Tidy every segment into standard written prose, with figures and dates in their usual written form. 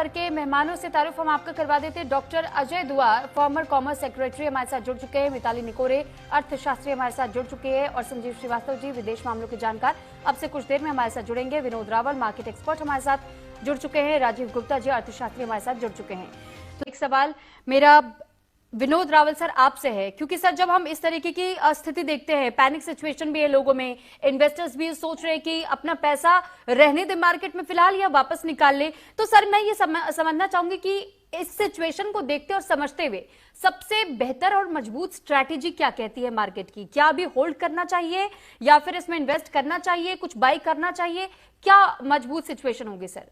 भर के मेहमानों से तारुफ हम आपका करवा देते हैं। डॉक्टर अजय दुआ, फॉर्मर कॉमर्स सेक्रेटरी, हमारे साथ जुड़ चुके हैं। मिताली निकोरे, अर्थशास्त्री, हमारे साथ जुड़ चुके हैं। और संजीव श्रीवास्तव जी, विदेश मामलों के जानकार, अब से कुछ देर में हमारे साथ जुड़ेंगे। विनोद रावल, मार्केट एक्सपर्ट, हमारे साथ जुड़ चुके हैं। राजीव गुप्ता जी, अर्थशास्त्री, हमारे साथ जुड़ चुके हैं। तो एक सवाल मेरा विनोद रावल सर आपसे है, क्योंकि सर जब हम इस तरीके की स्थिति देखते हैं, पैनिक सिचुएशन भी है लोगों में, इन्वेस्टर्स भी सोच रहे हैं कि अपना पैसा रहने दे मार्केट में फिलहाल या वापस निकाल ले, तो सर मैं ये समझना चाहूंगी कि इस सिचुएशन को देखते और समझते हुए सबसे बेहतर और मजबूत स्ट्रैटेजी क्या कहती है मार्केट की? क्या अभी होल्ड करना चाहिए या फिर इसमें इन्वेस्ट करना चाहिए, कुछ बाई करना चाहिए? क्या मजबूत सिचुएशन होगी सर?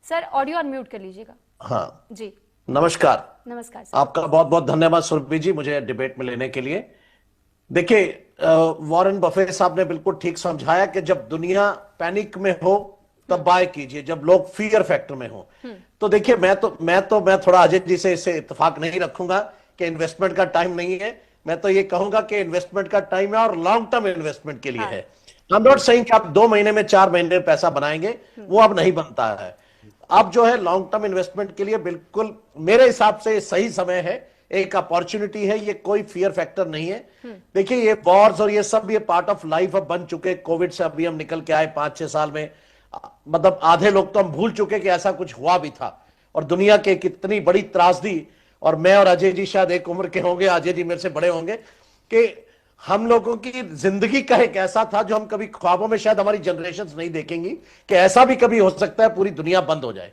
सर ऑडियो अनम्यूट कर लीजिएगा। हाँ जी नमस्कार। नमस्कार सर। आपका बहुत बहुत धन्यवाद सुरभि जी, मुझे डिबेट में लेने के लिए। देखिए, वॉरेन बफेट साहब ने बिल्कुल ठीक समझाया कि जब दुनिया पैनिक में हो तब बाय कीजिए, जब लोग फियर फैक्टर में हो। तो देखिए, मैं थोड़ा अजय जी से इससे इत्तेफाक नहीं रखूंगा कि इन्वेस्टमेंट का टाइम नहीं है। मैं तो ये कहूंगा कि इन्वेस्टमेंट का टाइम है और लॉन्ग टर्म इन्वेस्टमेंट के लिए है। आई एम नॉट सेइंग कि आप 2 महीने में 4 महीने में पैसा बनाएंगे, वो अब नहीं बनता है। अब जो है लॉन्ग टर्म इन्वेस्टमेंट के लिए बिल्कुल मेरे हिसाब से सही समय है, एक अपॉर्चुनिटी है, ये कोई फियर फैक्टर नहीं है। देखिए, ये वॉर्स और ये सब ये पार्ट ऑफ लाइफ अब बन चुके। कोविड से अभी हम निकल के आए 5-6 साल में, मतलब आधे लोग तो हम भूल चुके कि ऐसा कुछ हुआ भी था। और दुनिया के कितनी बड़ी त्रासदी, और मैं और अजय जी शायद एक उम्र के होंगे, अजय जी मेरे से बड़े होंगे, कि हम लोगों की जिंदगी का एक ऐसा था जो हम कभी ख्वाबों में शायद हमारी जनरेशंस नहीं देखेंगी कि ऐसा भी कभी हो सकता है पूरी दुनिया बंद हो जाए।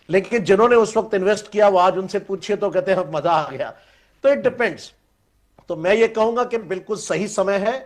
लेकिन जिन्होंने उस वक्त इन्वेस्ट किया वो आज उनसे पूछिए तो कहते हैं मजा आ गया। तो इट डिपेंड्स। तो मैं ये कहूंगा कि बिल्कुल सही समय है,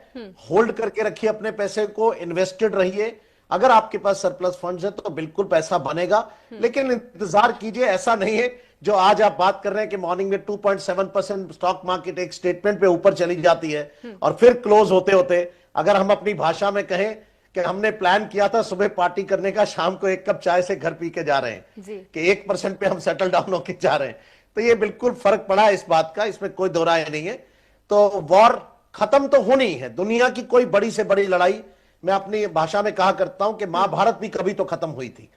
होल्ड करके रखिए अपने पैसे को, इन्वेस्टेड रहिए। अगर आपके पास सरप्लस फंड्स है तो बिल्कुल पैसा बनेगा, लेकिन इंतजार कीजिए। ऐसा नहीं है जो आज आप बात कर रहे हैं कि मॉर्निंग में 2.7% स्टॉक मार्केट एक स्टेटमेंट पे ऊपर चली जाती है और फिर क्लोज होते होते, अगर हम अपनी भाषा में कहें कि हमने प्लान किया था सुबह पार्टी करने का, शाम को 1 कप चाय से घर पी के जा रहे हैं कि 1% पे हम सेटल डाउन होके जा रहे हैं। तो ये बिल्कुल फर्क पड़ा है इस बात का, इसमें कोई दो राय नहीं है। तो वॉर खत्म तो होनी ही है, दुनिया की कोई बड़ी से बड़ी लड़ाई, मैं अपनी भाषा में कहा करता हूं कि महाभारत भी कभी तो खत्म हुई थी।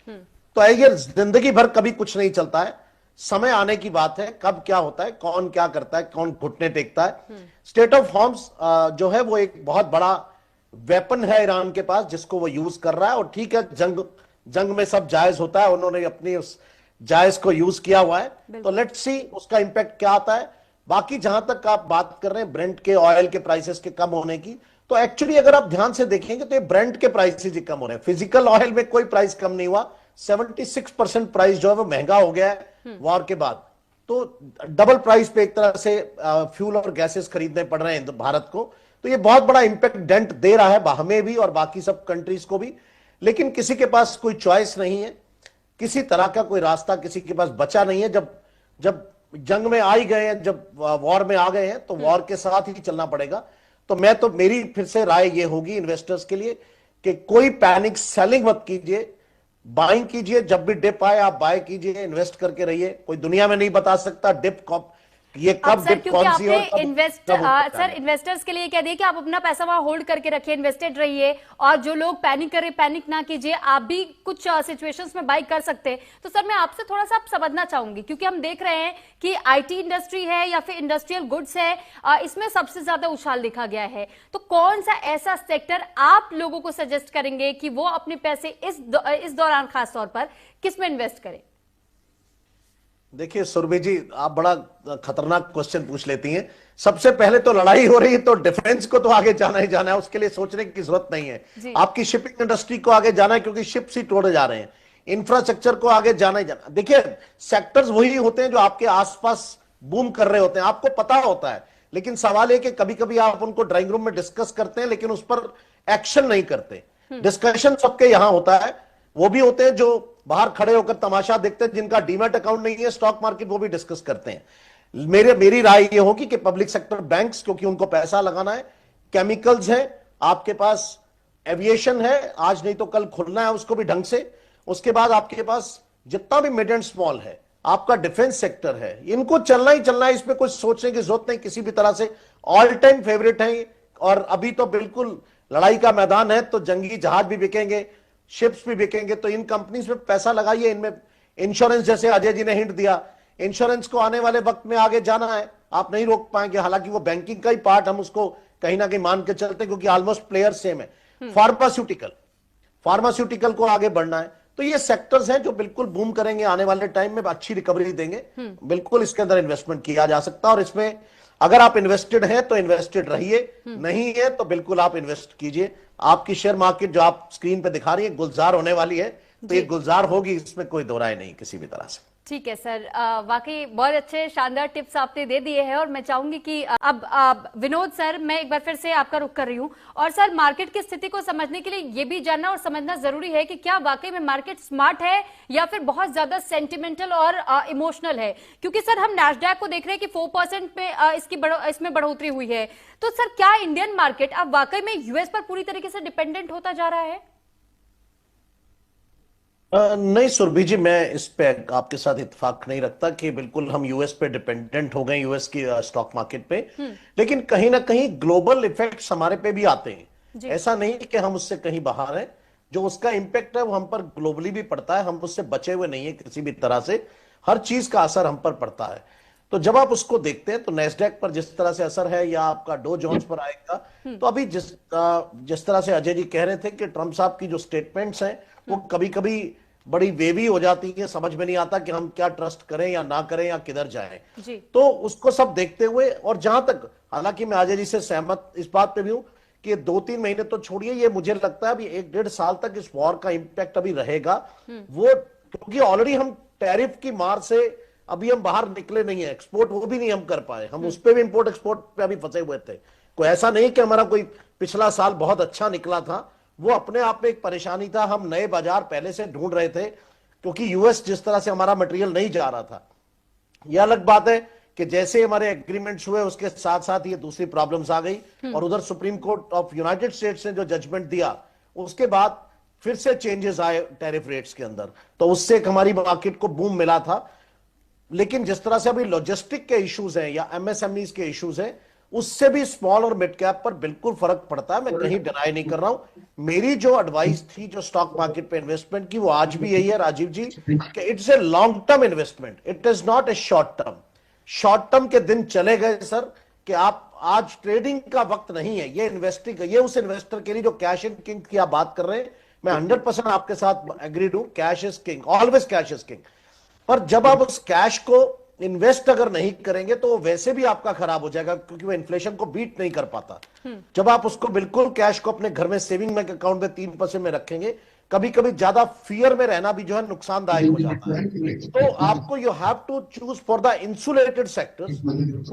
तो ये जिंदगी भर कभी कुछ नहीं चलता है, समय आने की बात है कब क्या होता है, कौन क्या करता है, कौन घुटने टेकता है। स्टेट ऑफ हॉर्म्स जो है वो एक बहुत बड़ा वेपन है ईरान के पास, जिसको वो यूज कर रहा है। और ठीक है, जंग में सब जायज होता है, उन्होंने अपनी उस जायज को यूज किया हुआ है। तो लेट्स सी उसका इंपैक्ट क्या आता है। बाकी जहां तक आप बात कर रहे हैं ब्रेंट के, ऑयल के प्राइसेस के कम होने की, तो एक्चुअली अगर आप ध्यान से देखेंगे तो ये ब्रेंट के प्राइसेस ही कम हो रहे हैं, फिजिकल ऑयल में कोई प्राइस कम नहीं हुआ। 76% प्राइस जो है वो महंगा हो गया है वॉर के बाद। तो डबल प्राइस पे एक तरह से फ्यूल और गैसेस खरीदने पड़ रहे हैं भारत को। तो ये बहुत बड़ा इंपैक्ट डेंट दे रहा है हमें भी और बाकी सब कंट्रीज को भी। लेकिन किसी के पास कोई चॉइस नहीं है, किसी तरह का कोई रास्ता किसी के पास बचा नहीं है। जब जंग में आ ही गए हैं, जब वॉर में आ गए हैं, तो वॉर के साथ ही चलना पड़ेगा। तो मेरी फिर से राय ये होगी इन्वेस्टर्स के लिए कि कोई पैनिक सेलिंग मत कीजिए, बाइंग कीजिए। जब भी डिप आए आप बाय कीजिए, इन्वेस्ट करके रहिए। कोई दुनिया में नहीं बता सकता डिप कब, ये कब डिप कौन सी हो। सर इन्वेस्टर्स के लिए कह दिए कि आप अपना पैसा वहां होल्ड करके रखिए, इन्वेस्टेड रहिए, और जो लोग पैनिक कर रहे पैनिक ना कीजिए, आप भी कुछ सिचुएशंस में बाई कर सकते हैं। तो सर मैं आपसे थोड़ा सा समझना चाहूंगी, क्योंकि हम देख रहे हैं कि आईटी इंडस्ट्री है या फिर इंडस्ट्रियल गुड्स है, इसमें सबसे ज्यादा उछाल देखा गया है। तो कौन सा ऐसा सेक्टर आप लोगों को सजेस्ट करेंगे कि वो अपने पैसे इस दौरान खासतौर पर किस में इन्वेस्ट करें? देखिए सुरभि जी, आप बड़ा खतरनाक क्वेश्चन पूछ लेती हैं। सबसे पहले तो लड़ाई हो रही है तो डिफेंस को तो आगे जाना ही जाना है, उसके लिए सोचने की जरूरत नहीं है। आपकी शिपिंग इंडस्ट्री को आगे जाना है क्योंकि शिप्स ही तोड़े जा रहे हैं, इंफ्रास्ट्रक्चर को आगे जाना ही जाना। देखिए, सेक्टर्स वही होते हैं जो आपके आसपास बूम कर रहे होते हैं, आपको पता होता है। लेकिन सवाल है कि कभी कभी आप उनको ड्राइंग रूम में डिस्कस करते हैं लेकिन उस पर एक्शन नहीं करते। डिस्कशन सबके यहां होता है, वो भी होते हैं जो बाहर खड़े होकर तमाशा देखते हैं, जिनका डीमैट अकाउंट नहीं है स्टॉक मार्केट, वो भी डिस्कस करते हैं। मेरी राय ये होगी कि पब्लिक सेक्टर बैंक्स, क्योंकि उनको पैसा लगाना है, केमिकल्स है आपके पास, एविएशन है, आज नहीं तो कल खुलना है उसको भी ढंग से। उसके बाद आपके पास जितना भी मिड एंड स्मॉल है, आपका डिफेंस सेक्टर है, इनको चलना ही चलना है, इसमें कुछ सोचने की जरूरत नहीं किसी भी तरह से। ऑल टाइम फेवरेट है और अभी तो बिल्कुल लड़ाई का मैदान है, तो जंगी जहाज भी बिकेंगे, शिप्स भी बिकेंगे, तो इन कंपनीज में पैसा लगाइए, इनमें इंश्योरेंस, जैसे अजय जी ने हिंट दिया, इंश्योरेंस को आने वाले वक्त में आगे जाना है, आप नहीं रोक पाएंगे। हालांकि वो बैंकिंग का ही पार्ट, हम उसको कहीं ना कहीं मान के चलते हैं, क्योंकि ऑलमोस्ट प्लेयर सेम है। फार्मास्यूटिकल को आगे बढ़ना है। तो ये सेक्टर्स हैं जो बिल्कुल बूम करेंगे आने वाले टाइम में, अच्छी रिकवरी देंगे। बिल्कुल इसके अंदर इन्वेस्टमेंट किया जा सकता है, और इसमें अगर आप इन्वेस्टेड हैं तो इन्वेस्टेड रहिए, नहीं है तो बिल्कुल आप इन्वेस्ट कीजिए। आपकी शेयर मार्केट जो आप स्क्रीन पे दिखा रही है गुलजार होने वाली है, तो ये गुलजार होगी, इसमें कोई दो राय नहीं किसी भी तरह से। ठीक है सर, वाकई बहुत अच्छे शानदार टिप्स आपने दे दिए हैं। और मैं चाहूंगी कि अब विनोद सर, मैं एक बार फिर से आपका रुख कर रही हूं, और सर मार्केट की स्थिति को समझने के लिए ये भी जानना और समझना जरूरी है कि क्या वाकई में मार्केट स्मार्ट है या फिर बहुत ज्यादा सेंटिमेंटल और इमोशनल है। क्योंकि सर हम नैस्डैक को देख रहे हैं कि 4% पे इसमें बढ़ोतरी हुई है। तो सर क्या इंडियन मार्केट अब वाकई में यूएस पर पूरी तरीके से डिपेंडेंट होता जा रहा है? नहीं सुरभि जी, मैं इस पे आपके साथ इत्तेफाक नहीं रखता कि बिल्कुल हम यूएस पे डिपेंडेंट हो गए, यूएस की स्टॉक मार्केट पे। लेकिन कहीं ना कहीं ग्लोबल इफेक्ट्स हमारे पे भी आते हैं। ऐसा नहीं कि हम उससे कहीं बाहर हैं, जो उसका इंपैक्ट है वो हम पर ग्लोबली भी पड़ता है, हम उससे बचे हुए नहीं है किसी भी तरह से। हर चीज का असर हम पर पड़ता है। तो जब आप उसको देखते हैं तो नेस्डैक पर जिस तरह से असर है, या आपका डो जोन्स पर आएगा, तो अभी जिस तरह से अजय जी कह रहे थे कि ट्रंप साहब की जो स्टेटमेंट्स हैं वो कभी कभी बड़ी वेवी हो जाती है, समझ में नहीं आता कि हम क्या ट्रस्ट करें या ना करें या किधर जाएं। तो उसको सब देखते हुए, और जहां तक, हालांकि मैं अजय जी से सहमत इस बात पे भी हूं कि 2-3 महीने तो छोड़िए, ये मुझे लगता है अभी 1-1.5 साल तक इस वॉर का इंपैक्ट अभी रहेगा। वो क्योंकि ऑलरेडी हम टैरिफ की मार से अभी हम बाहर निकले नहीं है, एक्सपोर्ट वो भी नहीं हम कर पाए, हम उस पर भी इंपोर्ट एक्सपोर्ट पे अभी फंसे हुए थे। कोई ऐसा नहीं कि हमारा कोई पिछला साल बहुत अच्छा निकला था, वो अपने आप में एक परेशानी था। हम नए बाजार पहले से ढूंढ रहे थे, क्योंकि यूएस जिस तरह से हमारा मटेरियल नहीं जा रहा था। यह अलग बात है कि जैसे हमारे एग्रीमेंट्स हुए उसके साथ साथ ये दूसरी प्रॉब्लम्स आ गई, और उधर supreme court of United states ने जो जजमेंट दिया, उसके बाद फिर से चेंजेस आए टैरिफ रेट्स के अंदर, तो उससे हमारी मार्केट को बूम मिला था। लेकिन जिस तरह से अभी लॉजिस्टिक के इश्यूज हैं या एमएसएमईज के इश्यूज हैं, उससे भी स्मॉल और मिड कैप पर बिल्कुल फर्क पड़ता है। मैं कहीं डिनाई नहीं कर रहा हूं। मेरी जो एडवाइस थी जो स्टॉक मार्केट पे इन्वेस्टमेंट की, वो आज भी यही है राजीव जी, कि it's a long term investment, it is not a short term. Short term के दिन चले गए सर, कि आप आज ट्रेडिंग का वक्त नहीं है, ये इन्वेस्टिंग, ये उस इन्वेस्टर के लिए जो कैश इन किंग की आप बात कर रहे हैं। मैं 100% आपके साथ एग्रीड हूं, cash is king, always cash is king. पर जब आप उस कैश को इन्वेस्ट अगर नहीं करेंगे तो वो वैसे भी आपका खराब हो जाएगा, क्योंकि वो इन्फ्लेशन को बीट नहीं कर पाता। जब आप उसको बिल्कुल कैश को अपने घर में सेविंग बैंक अकाउंट में 3% में रखेंगे, कभी कभी ज्यादा फियर में रहना भी जो है नुकसानदायक हो जाता है। तो आपको you have to choose for the insulated sectors,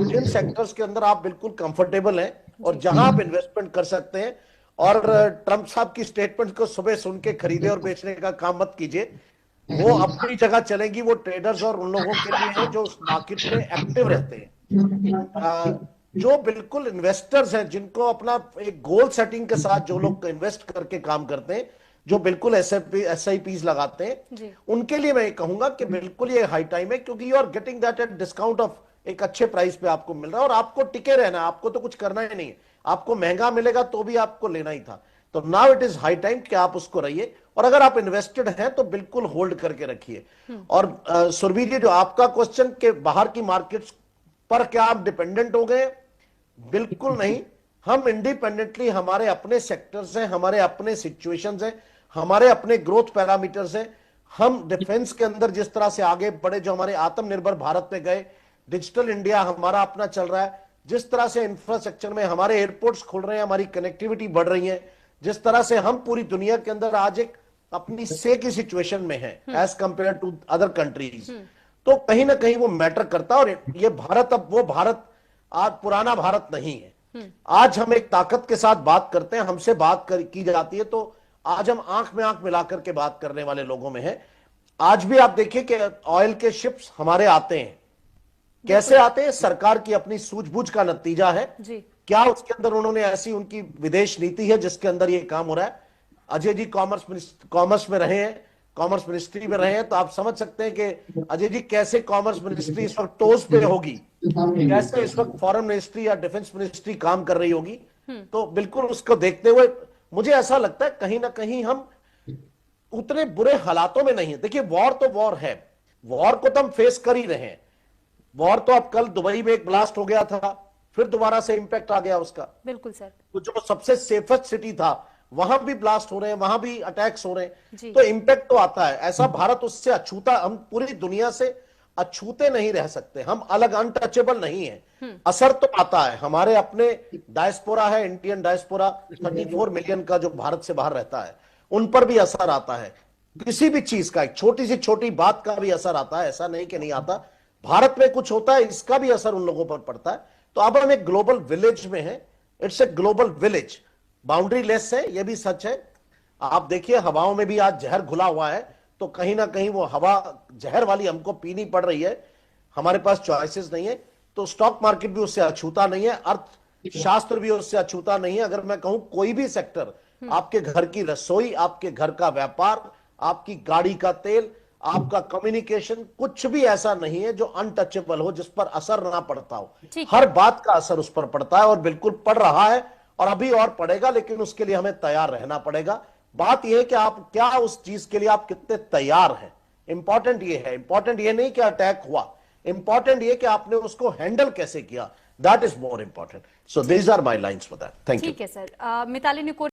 जिन सेक्टर्स के अंदर आप बिल्कुल कंफर्टेबल हैं और जहां आप इन्वेस्टमेंट कर सकते हैं। और ट्रंप साहब की स्टेटमेंट को सुबह सुन के खरीदे और बेचने का काम मत कीजिए, वो अपनी जगह चलेगी। वो ट्रेडर्स और उन लोगों के लिए है जो मार्केट में एक्टिव रहते हैं, जो बिल्कुल इन्वेस्टर्स हैं, जिनको अपना एक गोल सेटिंग के साथ जो लोग इन्वेस्ट करके काम करते हैं, जो बिल्कुल SIPs लगाते हैं, उनके लिए मैं कहूंगा कि बिल्कुल ये हाई टाइम है, क्योंकि you are getting that at discount off, एक अच्छे प्राइस पे आपको मिल रहा है, और आपको टिके रहना है, आपको तो कुछ करना ही नहीं है। आपको महंगा मिलेगा तो भी आपको लेना ही था। तो now it is high time कि आप उसको रहिए, और अगर आप इन्वेस्टेड हैं तो बिल्कुल होल्ड करके रखिए। और सुरभि जी, जो आपका क्वेश्चन के बाहर की मार्केट्स पर क्या आप डिपेंडेंट हो गए, बिल्कुल नहीं। हम इंडिपेंडेंटली, हमारे अपने सेक्टर्स हैं, हमारे अपने सिचुएशंस हैं, हमारे अपने ग्रोथ पैरामीटर्स हैं। हम डिफेंस के अंदर जिस तरह से आगे बढ़े, जो हमारे आत्मनिर्भर भारत में गए, डिजिटल इंडिया हमारा अपना चल रहा है, जिस तरह से इंफ्रास्ट्रक्चर में हमारे एयरपोर्ट्स खुल रहे हैं, हमारी कनेक्टिविटी बढ़ रही है, जिस तरह से हम पूरी दुनिया के अंदर आज एक अपनी से की सिचुएशन में है as compared to other countries, तो कहीं ना कहीं वो मैटर करता है। और ये भारत अब वो भारत, आज पुराना भारत नहीं है। आज हम एक ताकत के साथ बात करते हैं, हमसे बात की जाती है तो आज हम आंख में आंख मिलाकर के बात करने वाले लोगों में है। आज भी आप देखिए कि ऑयल के शिप्स हमारे आते हैं, कैसे आते हैं, सरकार की अपनी सूझबूझ का नतीजा है जी। क्या उसके अंदर उन्होंने ऐसी उनकी विदेश नीति है जिसके अंदर ये काम हो रहा है। अजय जी कॉमर्स में रहे हैं, कॉमर्स मिनिस्ट्री में रहे हैं, तो आप समझ सकते हैं कि अजय जी कैसे कॉमर्स मिनिस्ट्री इस वक्त टोज पे होगी, कैसे इस वक्त फॉरेन मिनिस्ट्री या डिफेंस मिनिस्ट्री काम कर रही होगी। तो बिल्कुल उसको देखते हुए मुझे ऐसा लगता है कहीं ना कहीं हम उतने बुरे हालातों में नहीं है। देखिए वॉर तो वॉर है, वॉर को तो हम फेस कर ही रहे हैं। वॉर तो अब कल दुबई में एक ब्लास्ट हो गया था, फिर दोबारा से इंपैक्ट आ गया उसका। बिल्कुल सर। तो जो सबसे सेफेस्ट सिटी था वहां भी ब्लास्ट हो रहे हैं, वहां भी अटैक्स हो रहे जी। हैं, तो इंपैक्ट तो आता है। ऐसा भारत उससे अछूता, हम पूरी दुनिया से अछूते नहीं रह सकते, हम अलग अनटचेबल नहीं है। असर तो आता है। हमारे अपने डायस्पोरा है, इंडियन डायस्पोरा 34 मिलियन का जो भारत से बाहर रहता है, उन पर भी असर आता है। किसी भी चीज का, एक छोटी सी छोटी बात का भी असर आता है, ऐसा नहीं कि नहीं आता। भारत में कुछ होता है, इसका भी असर उन लोगों पर पड़ता है। तो अब हम एक ग्लोबल विलेज में हैं। It's a global village, boundary less है, यह भी सच है। आप देखिए हवाओं में भी आज जहर घुला हुआ है, तो कहीं ना कहीं वो हवा जहर वाली हमको पीनी पड़ रही है। हमारे पास चॉइसेस नहीं है। तो स्टॉक मार्केट भी उससे अछूता नहीं है, अर्थशास्त्र भी उससे अछूता नहीं है। अगर मैं कहूं कोई भी सेक्टर, आपके घर की रसोई, आपके घर का व्यापार, आपकी गाड़ी का तेल, आपका कम्युनिकेशन, कुछ भी ऐसा नहीं है जो अनटचेबल हो, जिस पर असर ना पड़ता हो। ठीक हर बात का असर उस पर पड़ता है और बिल्कुल पड़ रहा है, और अभी और पड़ेगा, लेकिन उसके लिए हमें तैयार रहना पड़ेगा। बात यह है कि आप क्या, उस चीज के लिए आप कितने तैयार हैं। इंपॉर्टेंट ये है, इंपॉर्टेंट ये नहीं कि अटैक हुआ, इंपॉर्टेंट ये कि आपने उसको हैंडल कैसे किया, that is more important. So these are my lines for that. Thank you. ठीक है सर। मिताली निकोरे